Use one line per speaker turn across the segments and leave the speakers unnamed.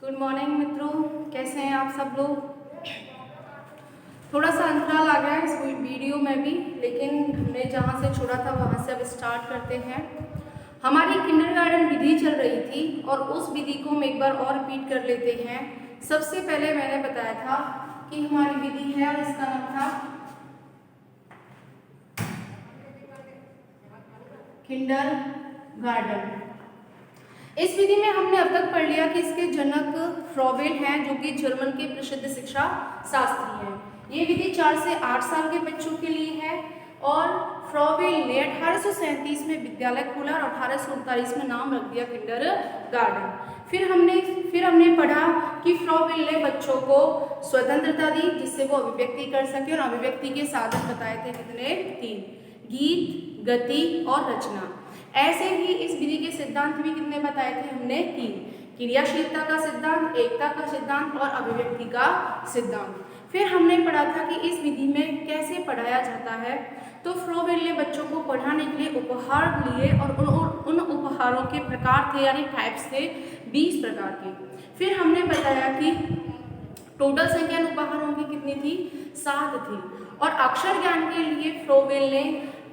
Good morning मित्रों, कैसे हैं आप सब लोग। थोड़ा सा अंतराल आ गया है इस वीडियो में भी, लेकिन हमने जहाँ से छोड़ा था वहाँ से अब स्टार्ट करते हैं। हमारी किंडरगार्टन विधि चल रही थी और उस विधि को हम एक बार और रिपीट कर लेते हैं। सबसे पहले मैंने बताया था कि हमारी विधि है और इसका नाम था किंडरगार्टन। इस विधि में हमने अब तक पढ़ लिया कि इसके जनक फ्रॉबेल हैं, जो कि जर्मन के प्रसिद्ध शिक्षा शास्त्री हैं। ये विधि 4 से 8 साल के बच्चों के लिए है और फ्रॉबेल ने 1837 में विद्यालय खोला और 1839 में नाम रख दिया किंडरगार्टन। फिर हमने पढ़ा कि फ्रॉबेल ने बच्चों को स्वतंत्रता दी जिससे वो अभिव्यक्ति कर सके, और अभिव्यक्ति के साधन बताए थे कितने? 3, गीत, गति और रचना। ऐसे ही इस विधि के सिद्धांत भी कितने बताए थे हमने? 3, क्रियाशीलता का सिद्धांत, एकता का सिद्धांत और अभिव्यक्ति का सिद्धांत। फिर हमने पढ़ा था कि इस विधि में कैसे पढ़ाया जाता है। तो फ्रॉबेल ने बच्चों को पढ़ाने के लिए उपहार लिए और उन उपहारों के प्रकार थे, यानी टाइप्स थे 20 प्रकार के। फिर हमने बताया कि टोटल संख्या उपहारों की कितनी थी? 7 थी। और अक्षर ज्ञान के लिए फ्रॉबेल ने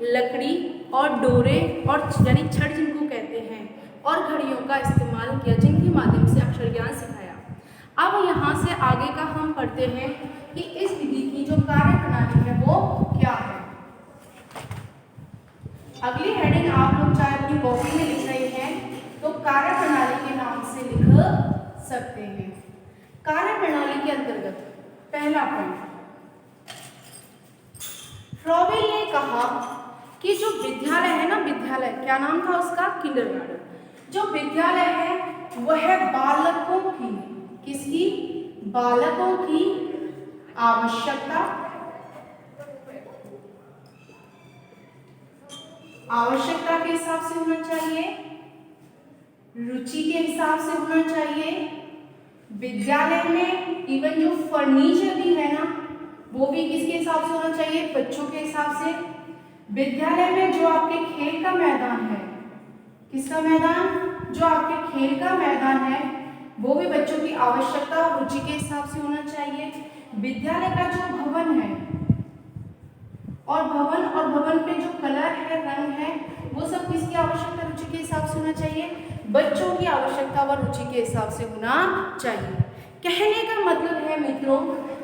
लकड़ी और डोरे और यानी छड़ जिनको कहते हैं और घड़ियों का इस्तेमाल किया, जिनके माध्यम से अक्षर ज्ञान सिखाया। अब यहाँ से आगे का हम पढ़ते हैं कि इस विधि की जो कार्य प्रणाली है वो क्या है। अगली हेडिंग आप लोग चाहे अपनी कॉपी में लिख रहे हैं तो कार्य प्रणाली के नाम से लिख सकते हैं। कार्य प्रणाली के अंतर्गत पहला पॉइंट, फ्रॉबेल ने कहा कि जो विद्यालय है ना, विद्यालय क्या नाम था उसका? किंडरगार्टन। जो विद्यालय है वह बालकों की, किसकी? बालकों की आवश्यकता के हिसाब से होना चाहिए, रुचि के हिसाब से होना चाहिए। विद्यालय में इवन जो फर्नीचर भी है ना, वो भी किसके हिसाब से होना चाहिए? बच्चों के हिसाब से। विद्यालय में जो आपके खेल का मैदान है, किसका मैदान? जो आपके खेल का मैदान है वो भी बच्चों की आवश्यकता और रुचि के हिसाब से होना चाहिए। विद्यालय का जो भवन है और भवन पे जो कलर है, रंग है, वो सब किसकी आवश्यकता रुचि के हिसाब से होना चाहिए? बच्चों की आवश्यकता व रुचि के हिसाब से होना चाहिए। कहने का मतलब है मित्रों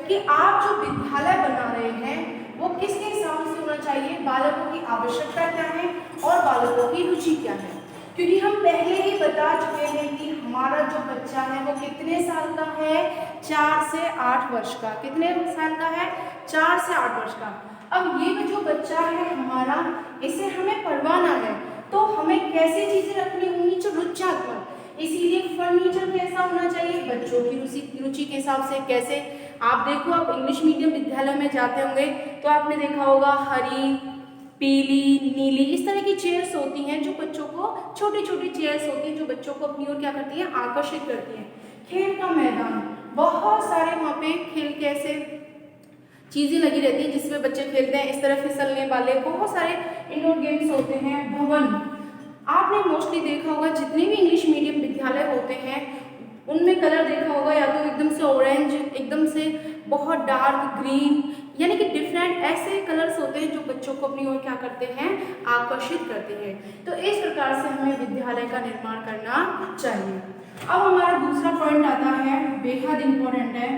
कि आप जो विद्यालय बना रहे हैं वो किसके हिसाब से होना चाहिए? बालकों की आवश्यकता क्या है और बालकों की रुचि क्या है। क्योंकि हम पहले ही बता चुके हैं कि हमारा जो बच्चा है वो कितने साल का है? 4 से 8 वर्ष का। कितने साल का है? 4 से 8 वर्ष का। अब ये जो बच्चा है हमारा, इसे हमें पढ़वाना है तो हमें कैसी चीजें रखनी होंगी? जो रुचात्मक। इसीलिए फर्नीचर कैसा होना चाहिए? बच्चों की रुचि के हिसाब से। कैसे? आप देखो, आप इंग्लिश मीडियम विद्यालय में जाते होंगे तो आपने देखा होगा हरी, पीली, नीली, इस तरह की चेयर्स होती हैं जो बच्चों को, छोटी छोटी चेयर्स होती हैं जो बच्चों को अपनी ओर क्या करती हैं? आकर्षित करती हैं। खेल का मैदान, बहुत सारे वहाँ पे खेल के ऐसे चीजें लगी रहती हैं जिसमें बच्चे खेलते हैं। इस तरह फिसलने वाले बहुत सारे इंडोर गेम्स होते हैं। भवन, आपने मोस्टली देखा होगा जितने भी इंग्लिश मीडियम विद्यालय होते हैं उनमें कलर देखा होगा, या तो एकदम से ऑरेंज, एकदम से बहुत डार्क ग्रीन, यानी कि डिफरेंट ऐसे कलर्स होते हैं जो बच्चों को अपनी ओर क्या करते हैं? आकर्षित करते हैं। तो इस प्रकार से हमें विद्यालय का निर्माण करना चाहिए। अब हमारा दूसरा पॉइंट आता है, बेहद इंपॉर्टेंट है।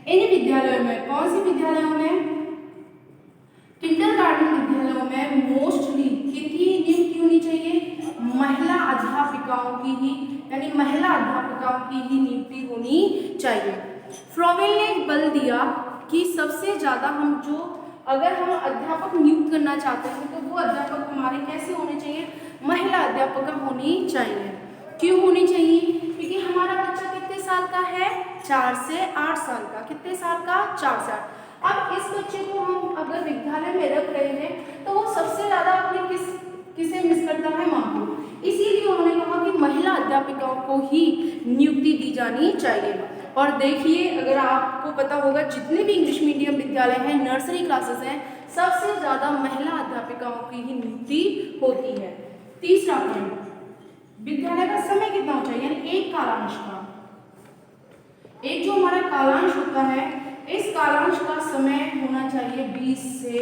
इन विद्यालयों में, कौन सी विद्यालयों में? किंडरगार्टन विद्यालयों में मोस्टली कितनी नियुक्ति होनी चाहिए? महिला अध्यापिकाओं की ही, यानी महिला अध्यापिकाओं की ही नियुक्ति होनी चाहिए। फ्रॉबेल ने बल दिया कि सबसे ज्यादा हम जो, अगर हम अध्यापक नियुक्त करना चाहते हैं तो वो अध्यापक हमारे कैसे होने चाहिए? महिला अध्यापिका होनी चाहिए। क्यों होनी चाहिए? क्योंकि हमारा बच्चा कितने साल का है? 4 से 8 साल का। कितने साल का? 4 से 8। अब इस बच्चे को हम अगर विद्यालय में रख रहे हैं तो वो सबसे ज्यादा अपने किसे मिस करता है? माँ को। इसीलिए उन्होंने कहा कि महिला अध्यापिकाओं को ही नियुक्ति दी जानी चाहिए। और देखिए, अगर आपको पता होगा जितने भी इंग्लिश मीडियम विद्यालय हैं, नर्सरी क्लासेस हैं, सबसे ज्यादा महिला अध्यापिकाओं की ही नियुक्ति होती है। तीसरा पॉइंट, विद्यालय का समय कितना होना चाहिए? यानी एक कालांश का। एक जो हमारा कालांश होता है, इस कालांश का समय होना चाहिए 20 से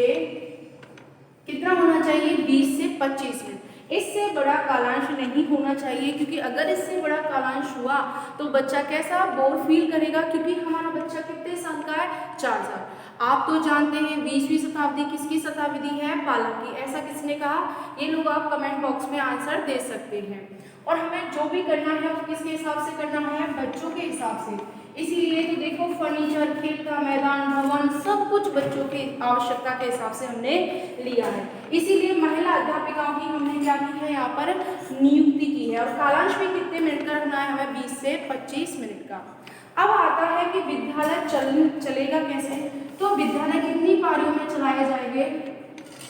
कितना होना चाहिए, 20 से 25 मिनट। इससे बड़ा कालांश नहीं होना चाहिए, क्योंकि अगर इससे बड़ा कालांश हुआ तो बच्चा कैसा बोर फील करेगा, क्योंकि हमारा बच्चा कितने साल का है, 4 साल। आप तो जानते हैं 20वीं शताब्दी किसकी शताब्दी है, बालक की। ऐसा किसने कहा, ये लोग आप कमेंट बॉक्स में आंसर दे सकते हैं। और हमें जो भी करना है वो किसके हिसाब से करना है, बच्चों के हिसाब से। इसीलिए तो देखो फर्नीचर, खेल का मैदान, भवन, सब कुछ बच्चों की आवश्यकता के हिसाब से हमने लिया है। इसीलिए महिला अध्यापिकाओं की हमने क्या की है, यहाँ पर नियुक्ति की है। और कालांश भी कितने मिनट का रखना है हमें, 20 से 25 मिनट का। अब आता है कि विद्यालय चलेगा कैसे। तो विद्यालय कितनी पारियों में चलाए जाएंगे,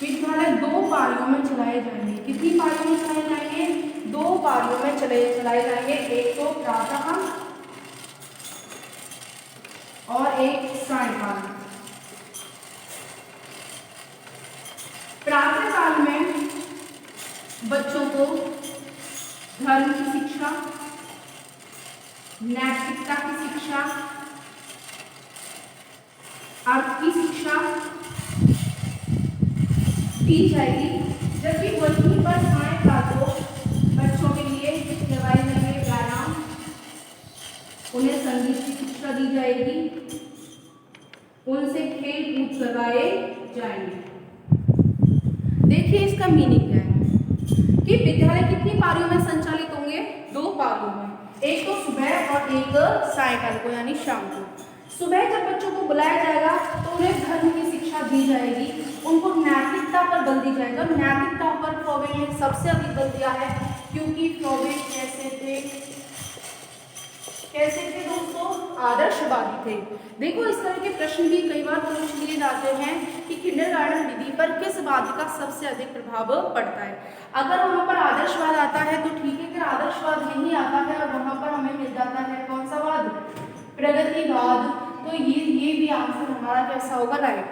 विद्यालय 2 पारियों में चलाए जाएंगे। कितनी पारियों में चलाए जाएंगे, 2 पारियों में चलाए जाएंगे। एक तो प्रातः और एक सायंकाल। प्रातः काल में बच्चों को धर्म की शिक्षा, नैतिकता की शिक्षा, अर्थ की शिक्षा दी जाएगी, जबकि वहीं पर सायंकाल को बच्चों के लिए लगाए जाएंगे व्यायाम, उन्हें संगीत की शिक्षा दी जाएगी, उनसे खेल कूद करवाए जाएंगे। देखिए इसका मीनिंग है कि विद्यालय कितनी पारियों में संचालित होंगे, 2 पारियों में, एक तो सुबह और एक सायंकाल को यानी शाम को। सुबह जब बच्चों को बुलाया जाएगा तो उन्हें धर्म की शिक्षा दी जाएगी, उनको नैतिकता पर बल दी जाएगा। नैतिकता पर फ्रॉबेल ने सबसे अधिक बल दिया है, क्योंकि फ्रॉबेल कैसे थे दोस्तों, आदर्शवादी थे। देखो इस तरह के प्रश्न भी कई बार पूछ लिए जाते हैं कि किंडरगार्टन विधि पर किस वाद का सबसे अधिक प्रभाव पड़ता है। अगर वहां पर आदर्शवाद आता है तो ठीक है, अगर आदर्शवाद नहीं आता है और वहां पर हमें मिल जाता है कौन सा वाद, प्रगतिवाद, तो ये भी आंसर हमारा कैसा होगा, राइट।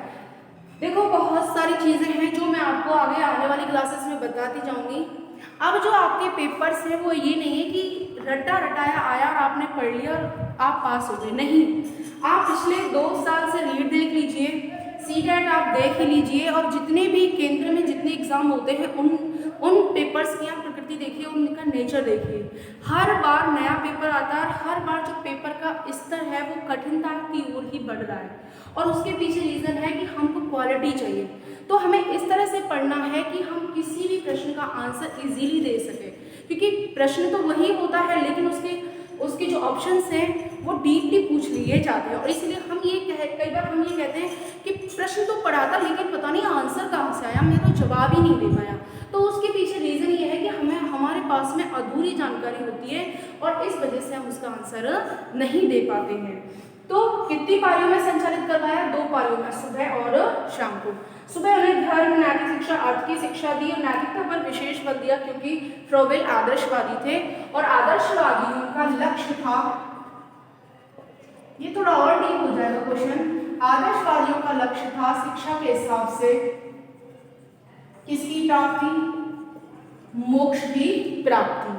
देखो बहुत सारी चीजें हैं जो मैं आपको आगे आने वाली क्लासेस में बताती जाऊंगी। अब जो आपके पेपर्स हैं वो ये नहीं है कि रटा रटाया आया और आपने पढ़ लिया और आप पास हो गए, नहीं। आप पिछले 2 साल से रीड देख लीजिए, सीटेट आप देख ही लीजिए, और जितने भी केंद्र में जितने एग्जाम होते हैं उन पेपर्स की आप प्रकृति देखिए, उनका नेचर देखिए। हर बार नया पेपर आता है, हर बार जो पेपर का स्तर है वो कठिनता की ओर ही बढ़ रहा है, और उसके पीछे रीजन है कि हमको क्वालिटी चाहिए। तो हमें इस तरह से पढ़ना है कि हम किसी भी प्रश्न का आंसर इजीली दे सके, क्योंकि प्रश्न तो वही होता है लेकिन उसके जो ऑप्शंस हैं वो डीपली पूछ लिए जाते हैं। और इसलिए हम कई बार हम ये कहते हैं कि प्रश्न तो पढ़ा था लेकिन पता नहीं आंसर कहाँ से आया, मैं तो जवाब ही नहीं दे पाया। तो उसके पीछे रीजन ये है कि हमारे पास में अधूरी जानकारी होती है और इस वजह से हम उसका आंसर नहीं दे पाते हैं। तो कितनी पारियों में संचालित करवाया, 2 पारियों में, सुबह और शाम को। सुबह उन्हें धर्म, नैतिक शिक्षा, अर्थ की शिक्षा दी और नैतिकता पर विशेष बल दिया, क्योंकि फ्रॉबेल आदर्शवादी थे और आदर्शवादियों का लक्ष्य था, ये थोड़ा और डीप हो जाएगा क्वेश्चन, आदर्शवादियों का लक्ष्य था शिक्षा के हिसाब से किसकी प्राप्ति, मोक्ष की प्राप्ति।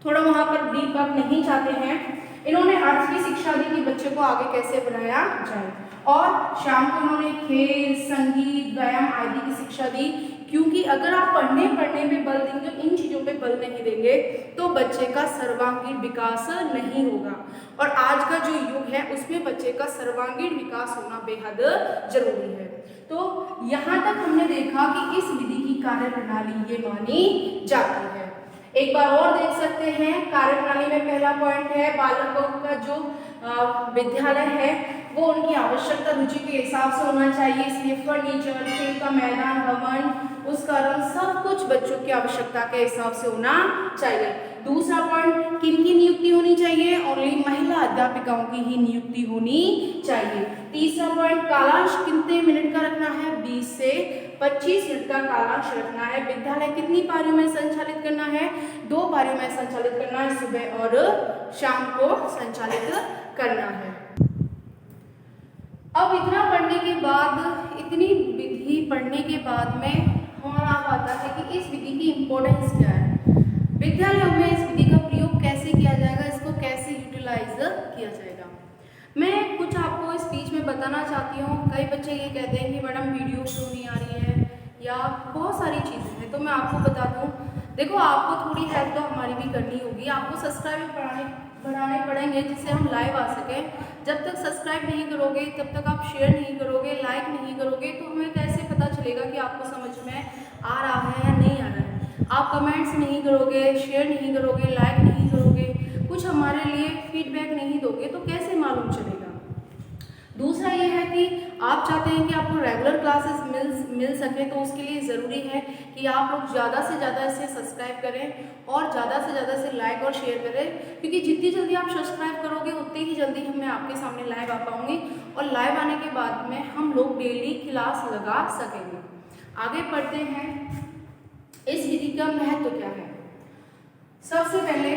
थोड़ा वहां पर डीप आप नहीं चाहते हैं। इन्होंने अर्थ की शिक्षा दी कि बच्चे को आगे कैसे बनाया जाए, और शाम को उन्होंने खेल, संगीत, व्यायाम आदि की शिक्षा दी, क्योंकि अगर आप पढ़ने में बल देंगे, इन चीज़ों पे बल नहीं देंगे तो बच्चे का सर्वांगीण विकास नहीं होगा। और आज का जो युग है उसमें बच्चे का सर्वांगीण विकास होना बेहद जरूरी है। तो यहाँ तक हमने देखा कि इस विधि की कार्यप्रणाली ये मानी जाती है। एक बार और देख सकते हैं, कार्यप्रणाली में पहला पॉइंट है बालकों का जो विद्यालय है वो उनकी आवश्यकता रुचि के हिसाब से होना चाहिए, इसलिए फर्नीचर, खेल का मैदान, भवन, उसका रंग, सब कुछ बच्चों की आवश्यकता के हिसाब से होना चाहिए। दूसरा पॉइंट, किनकी नियुक्ति होनी चाहिए, ओनली महिला अध्यापिकाओं की ही नियुक्ति होनी चाहिए। तीसरा पॉइंट, कालांश कितने मिनट का रखना है, 20 से 25 मिनट का कालांश रखना है। विद्यालय कितनी पारियों में संचालित करना है, 2 पारियों में संचालित करना है, सुबह और शाम को संचालित करना है। अब इतना पढ़ने के बाद, इतनी विधि पढ़ने के बाद में हमारा आता है कि इस विधि की इम्पोर्टेंस क्या है, विद्यालयों में इस विधि का प्रयोग कैसे किया जाएगा, इसको कैसे यूटिलाइज किया जाएगा। मैं कुछ आपको इस बीच में बताना चाहती हूँ। कई बच्चे ये कहते हैं कि मैडम वीडियो क्यों नहीं आ रही है, या बहुत सारी चीज़ें हैं। तो मैं आपको बता दूँ, देखो आपको थोड़ी हेल्प तो हमारी भी करनी होगी। आपको सब्सक्राइब बढ़ाने पड़ेंगे जिससे हम लाइव आ सकें। जब तक सब्सक्राइब नहीं करोगे, जब तक आप शेयर नहीं करोगे, लाइक नहीं करोगे, तो हमें कैसे पता चलेगा कि आपको समझ में आ रहा है या नहीं आ रहा है। आप कमेंट्स नहीं करोगे, शेयर नहीं करोगे, लाइक नहीं करोगे, कुछ हमारे लिए फीडबैक नहीं दोगे, तो कैसे मालूम चलेगा। दूसरा ये है कि आप चाहते हैं कि आपको रेगुलर क्लासेस मिल सके, तो उसके लिए ज़रूरी है कि आप लोग ज़्यादा से ज़्यादा इसे सब्सक्राइब करें और ज़्यादा से ज़्यादा इसे लाइक और शेयर करें, क्योंकि जितनी जल्दी आप सब्सक्राइब करोगे उतनी ही जल्दी मैं आपके सामने लाइव आ पाऊँगी, और लाइव आने के बाद में हम लोग डेली क्लास लगा सकेंगे। आगे बढ़ते हैं, इस विधि का महत्व क्या है। सबसे पहले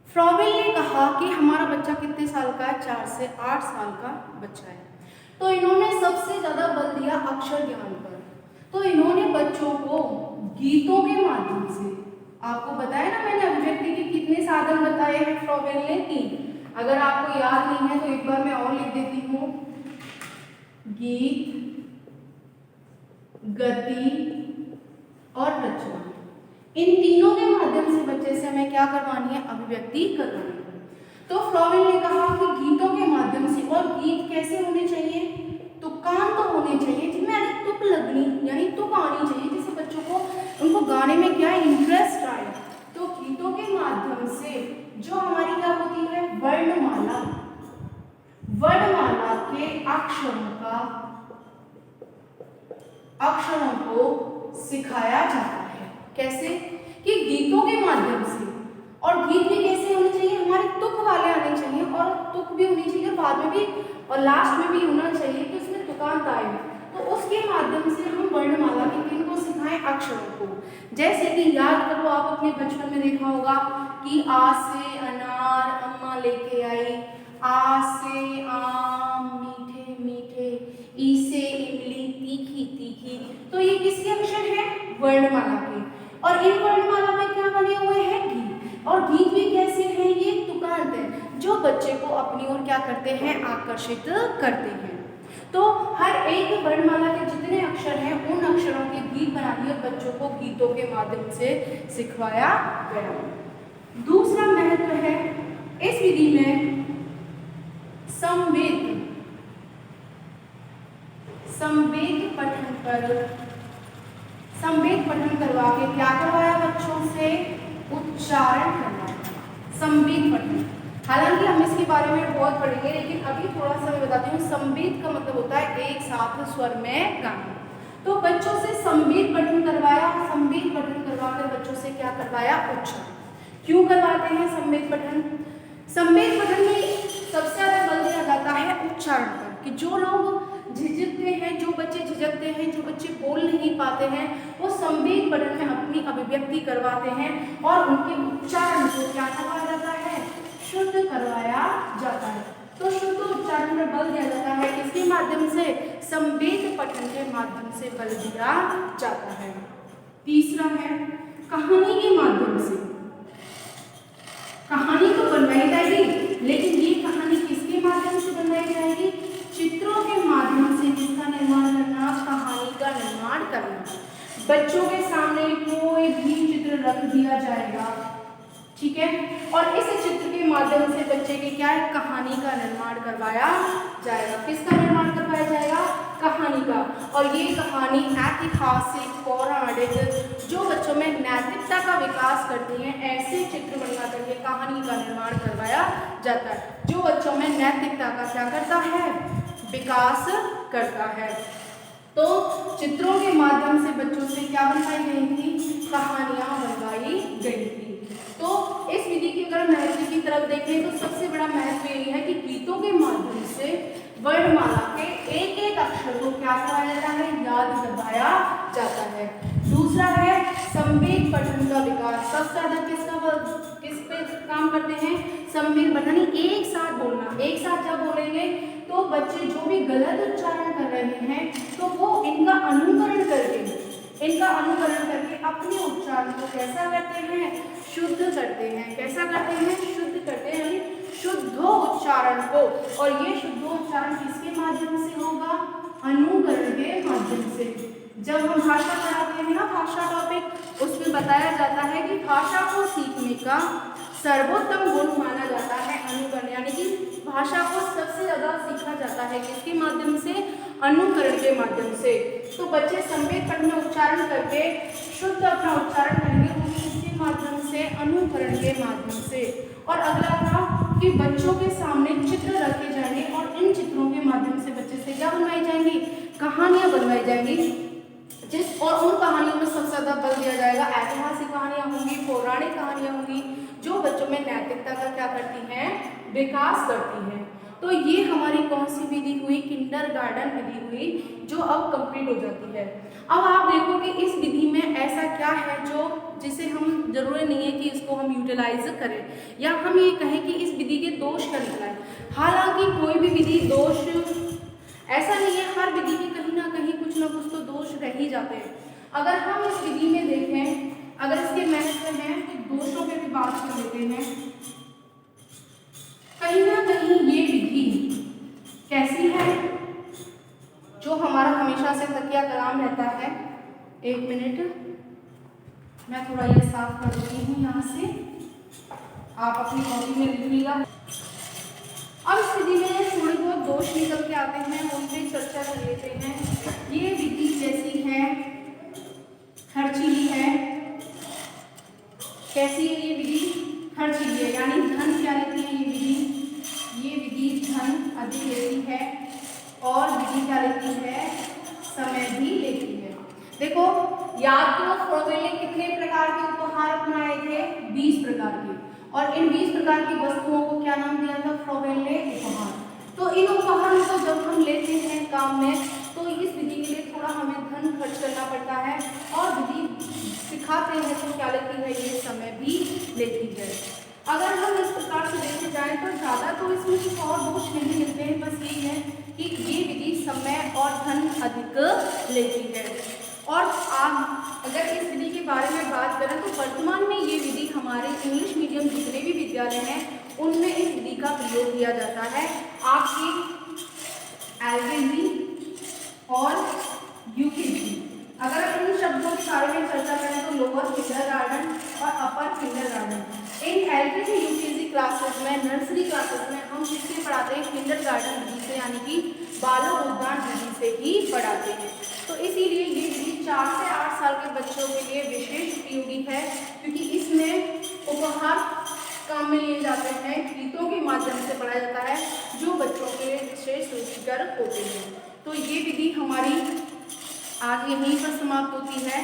फ्रॉबेल ने कहा कि हमारा बच्चा कितने साल का है, 4 से 8 साल का बच्चा है। तो इन्होंने सबसे ज्यादा बल दिया अक्षर ज्ञान पर। तो इन्होंने बच्चों को गीतों के माध्यम से, आपको बताया ना मैंने अभिव्यक्ति के कितने साधन बताए हैं फ्रॉबेल ने, 3। अगर आपको याद नहीं है तो एक बार मैं और लिख देती हूँ। गीत, गति और रचना, इन तीनों के माध्यम से बच्चे से हमें क्या करवानी है, अभिव्यक्ति करवानी है। तो फ्रॉबेल ने कहा कि गीतों के माध्यम से, और गीत कैसे होने चाहिए, तुकान तो होने चाहिए, जिनमें यानी तुक लगनी, यानी तुक आनी चाहिए, जिससे बच्चों को उनको गाने में क्या इंटरेस्ट आए। तो गीतों के माध्यम से जो हमारी क्या होती है, वर्णमाला, वर्णमाला के अक्षरों को सिखाया जाता है। कैसे, कि गीतों के माध्यम से। और गीत भी कैसे होने चाहिए, हमारे तुक वाले आने चाहिए, और तुक भी होनी चाहिए बाद में भी, और लास्ट में भी होना चाहिए कि उसमें तुकांत आए। तो उसके माध्यम से हम वर्णमाला के किनको सिखाएं, अक्षरों को। जैसे कि याद करो, आप अपने बचपन में देखा होगा कि आ से अनार अम्मा लेके आई, आ से आम मीठे मीठे, ई से इमली तीखी तीखी। तो ये किसके अक्षर हैं, वर्णमाला के। और इन वर्णमाला में क्या बने हुए हैं, गीत। और गीत भी कैसे हैं, ये तुकांत है, जो बच्चे को अपनी ओर क्या करते हैं, आकर्षित करते हैं। तो हर एक वर्णमाला के जितने अक्षर हैं, उन अक्षरों के गीत बना दिए और बच्चों को गीतों के माध्यम से सिखवाया गया। दूसरा महत्व है इस विधि में संवेद पठन करवा के क्या करवाया, बच्चों से उच्चारण करवाया, संवेद पठन। हालांकि हम इसके बारे में बहुत पढ़ेंगे, लेकिन अभी थोड़ा सा मैं बताती हूँ। संवेद का मतलब होता है एक साथ स्वर में गाना। तो बच्चों से संवेद पठन करवाया, संवेद पठन करवाकर बच्चों से क्या करवाया, उच्चारण। क्यों करवाते हैं संवेद पठन? संवेद पठन में सबसे ज्यादा बल दिया जाता है उच्चारण पर, कि जो लोग झिझकते हैं, जो बच्चे झिझकते हैं, जो बच्चे बोल नहीं पाते हैं, वो संवेद पठन में अपनी अभिव्यक्ति करवाते हैं और उनके उच्चारण को क्या करवाया जाता है, शुद्ध करवाया जाता है। तो शुद्ध उच्चारण पर बल दिया जाता है, किसके माध्यम से, संवेद पठन के माध्यम से बल दिया जाता है। तीसरा है कहानी के माध्यम से। कहानी तो बनवाई जाएगी, लेकिन ये कहानी किसके माध्यम से बनवाई जाएगी, चित्रों के माध्यम से। जिसका निर्माण करना, कहानी का निर्माण करना। बच्चों के सामने कोई भी चित्र रख दिया जाएगा, ठीक है, और इस चित्र के माध्यम से बच्चे की क्या है, कहानी का निर्माण करवाया जाएगा। किसका निर्माण करवाया जाएगा, कहानी का। और ये कहानी ऐतिहासिक, पौराणिक, जो बच्चों में नैतिकता का विकास करती हैं, ऐसे चित्र बना करके कहानी का निर्माण करवाया जाता है, जो बच्चों में नैतिकता का क्या करता है, विकास करता है। तो चित्रों के माध्यम से बच्चों से क्या बनवाई गई थी, कहानियां बनवाई गई थी। तो इस विधि की अगर महत्व की तरफ देखें तो सबसे बड़ा महत्व यही है कि गीतों के माध्यम से वर्णमाला के एक एक अक्षर को क्या करवाया जाता है, याद करवाया जाता है। दूसरा है संवेद पठन का विकास। सबसे ज्यादा किस पे काम करते हैं, संवेद पठन। एक साथ बोलना, एक साथ जब बोलेंगे तो बच्चे जो भी गलत उच्चारण कर रहे हैं तो वो इनका अनुकरण करके अपने उच्चारण को कैसा करते हैं, शुद्ध करते हैं। कैसा करते हैं, शुद्ध करते हैं, यानी शुद्ध उच्चारण को। और ये शुद्ध उच्चारण किसके माध्यम से होगा? अनुकरण के माध्यम से। जब हम भाषा पढ़ाते हैं ना, भाषा टॉपिक, उसमें बताया जाता है कि भाषा को सीखने का सर्वोत्तम गुण माना जाता है अनुकरण, यानी कि भाषा को सबसे ज्यादा सीखा जाता है किसके माध्यम से? अनुकरण के माध्यम से। तो बच्चे संवेद पठ में उच्चारण करके शुद्ध अपना उच्चारण करेंगे वो किसके माध्यम से? अनुकरण के माध्यम से। और अगला था कि बच्चों के सामने चित्र रखे जाएंगे और इन चित्रों के माध्यम से बच्चे से क्या बनवाई जाएंगी? कहानियां बनवाई जाएंगी। और उन कहानियों में सबसे ज्यादा बल दिया जाएगा ऐतिहासिक कहानियां होंगी, पौराणिक कहानियां होंगी, जो बच्चों में नैतिकता का क्या करती हैं? विकास करती हैं। तो ये हमारी कौन सी विधि हुई? किंडरगार्टन विधि हुई, जो अब कंप्लीट हो जाती है। अब आप देखो कि इस विधि में ऐसा क्या है जो जिसे हम जरूरी नहीं है कि इसको हम यूटिलाइज करें या हम ये कहें कि इस विधि के दोष क्या निकलाए। हालांकि कोई भी विधि दोष ऐसा नहीं है, हर विधि के कहीं ना कहीं कुछ ना कुछ तो दोष रह ही जाते हैं। अगर हम इस विधि में देखें, अगर इसके महत्व हैं तो दोषों पे भी बात कर लेते हैं। कहीं ना कहीं ये विधि कैसी है? जो हमारा हमेशा से तकिया कलाम रहता है, एक मिनट मैं थोड़ा ये साफ कर देती हूँ यहाँ से, आप अपनी कॉपी में लिख लीजिएगा। अब इस विधि में थोड़े बहुत दोष निकल के आते हैं, उन पर चर्चा कर लेते हैं। ये विधि जैसी है, खर्चीली है। कैसी है ये विधि? खर्चीली है, यानी धन क्या लेती है ये विधि? ये विधि धन अधिक लेती है और विधि क्या लेती है? समय भी लेती है। देखो याद करो, फ्रोबेल ने कितने प्रकार के उपहार अपनाए थे? 20 प्रकार के। और इन 20 प्रकार की वस्तुओं को क्या नाम दिया था फ्रोबेल ने? उपहार। तो इन उपहारों को जब हम लेते हैं काम में, तो इस विधि के लिए थोड़ा हमें धन खर्च करना पड़ता है और विधि सिखाते हैं तो क्या लेती है? ये समय भी लेती है। अगर हम इस प्रकार से देखे जाए तो ज़्यादा तो इसमें कुछ और दोष नहीं मिलते हैं, बस यही है कि ये विधि समय और धन अधिक लेती है। और आप अगर इस विधि के बारे में बात करें तो वर्तमान में ये विधि हमारे इंग्लिश मीडियम जितने भी विद्यालय हैं उनमें इस विधि का प्रयोग किया जाता है। आपकी एलकेजी और यूकेजी, अगर आप इन शब्दों के बारे में चर्चा करें तो लोअर किंडरगार्टन और अपर किंडरगार्टन। इन एलकेजी यूकेजी क्लासेस में, नर्सरी क्लासेस में हम किससे पढ़ाते हैं? किंडरगार्टन विधि से, यानी कि बालक उद्यान विधि से ही पढ़ाते हैं। तो इसीलिए ये विधि 4 से 8 साल के बच्चों के लिए विशेष उपयोगी है, क्योंकि इसमें उपहार काम में लिए जाते हैं, गीतों के माध्यम से पढ़ाया जाता है जो बच्चों के लिए विशेष रुचिकर होते हैं। तो ये विधि हमारी आज यहीं पर समाप्त होती है।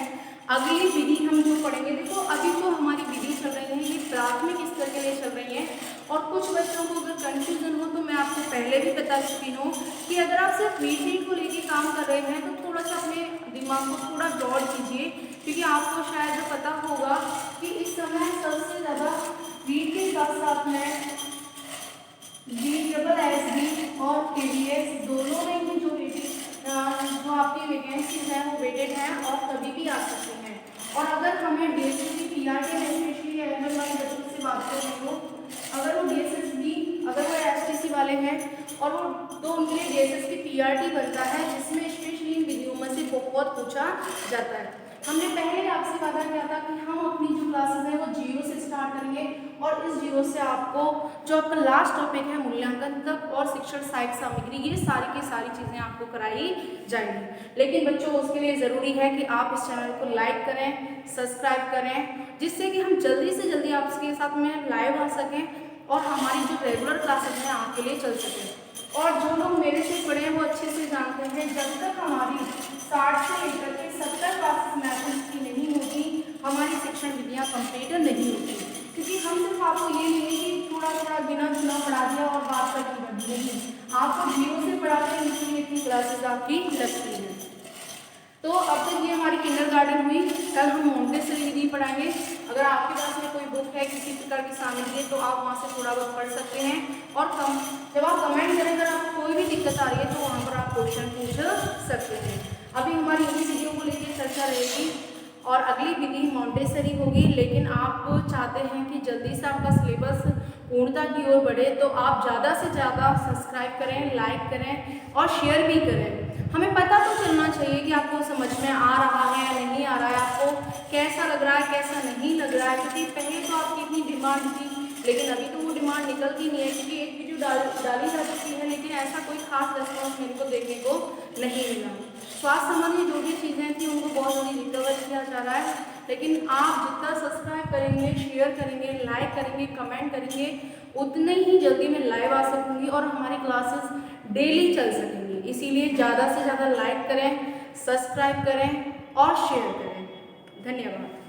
अगली विधि हम जो पढ़ेंगे, देखो अभी तो हमारी विधि चल रही है ये प्राथमिक स्तर के लिए चल रही है, और कुछ बच्चों को अगर कंफ्यूजन हो तो मैं आपको पहले भी बता चुकी हूँ कि अगर आप सिर्फ रीडिंग को लेके काम कर रहे हैं तो थोड़ा सा अपने दिमाग को थोड़ा ब्रॉड कीजिए, क्योंकि आपको शायद पता होगा कि इस समय सबसे ज़्यादा रीड के साथ साथ में GSSB और KVS दोनों में ही जो आपकी वैकेंसीज हैं वो वेटेड हैं और कभी भी आ सकते हैं। और अगर हमें DSSB PRT स्पेशली एलिजिबल वाले बच्चों से बात करें तो अगर वो DSSB अगर वो STC वाले हैं और वो तो उनके लिए DSSB PRT बनता है, जिसमें स्पेशली इन विधियों में से बहुत पूछा जाता है। हमने पहले आपसे वादा किया था कि हम अपनी जो क्लासेस हैं वो 0 से स्टार्ट करेंगे और इस 0 से आपको जो आपका लास्ट टॉपिक है मूल्यांकन तक और शिक्षण सहायक सामग्री, ये सारी की सारी चीज़ें आपको कराई जाएंगी। लेकिन बच्चों उसके लिए ज़रूरी है कि आप इस चैनल को लाइक करें, सब्सक्राइब करें, जिससे कि हम जल्दी से जल्दी आपके साथ में लाइव आ सकें और हमारी जो रेगुलर क्लासेस हैं आपके लिए चल सकें। और जो लोग मेरे से पढ़े हैं वो अच्छे से जानते हैं, जब तक हमारी 60 से लेकर के 70 क्लासेस मैथमेटिक्स की नहीं होती, हमारी शिक्षण विधियाँ कंप्लीट नहीं होती। क्योंकि हम सिर्फ आपको ये नहीं कि थोड़ा थोड़ा गिना चुना पढ़ा दिया और बात करके बढ़ नहीं, आपको 0 से पढ़ाते हैं, इसलिए इतनी क्लासेस आपकी लगती हैं। तो अब तक ये हमारी किंडरगार्टन हुई, कल हम मोंटेसरी विधि पढ़ाएंगे। अगर आपके पास में कोई बुक है किसी प्रकार की सामग्री है तो आप वहाँ से थोड़ा बहुत पढ़ सकते हैं, और जब आप कमेंट करें अगर आपको कोई भी दिक्कत आ रही है तो वहाँ पर आप क्वेश्चन पूछ सकते हैं। अभी हमारी इन्हीं विधियों को लेकर चर्चा रहेगी और अगली विधि मोंटेसरी होगी, लेकिन आप चाहते हैं कि जल्दी से आपका सिलेबस पूर्णता की ओर बढ़े तो आप ज़्यादा से ज़्यादा सब्सक्राइब करें, लाइक करें और शेयर भी करें। हमें पता तो चलना चाहिए कि आपको समझ में आ रहा है या नहीं आ रहा है, आपको कैसा लग रहा है, कैसा नहीं लग रहा है। क्योंकि पहले तो आपकी इतनी डिमांड थी, लेकिन अभी तो वो डिमांड निकलती नहीं है, क्योंकि एक वीडियो डाली जा चुकी है, लेकिन ऐसा कोई खास रिस्पॉन्स मेरे को देखने को नहीं मिला। स्वास्थ्य संबंधी जो भी चीज़ें थी उनको बहुत जल्दी रिकवर किया जा रहा है, लेकिन आप जितना सब्सक्राइब करेंगे, शेयर करेंगे, लाइक करेंगे, कमेंट करेंगे, उतने ही जल्दी मैं लाइव आ सकूँगी और हमारी क्लासेस डेली चल सकेंगी। इसीलिए ज़्यादा से ज़्यादा लाइक करें, सब्सक्राइब करें और शेयर करें। धन्यवाद।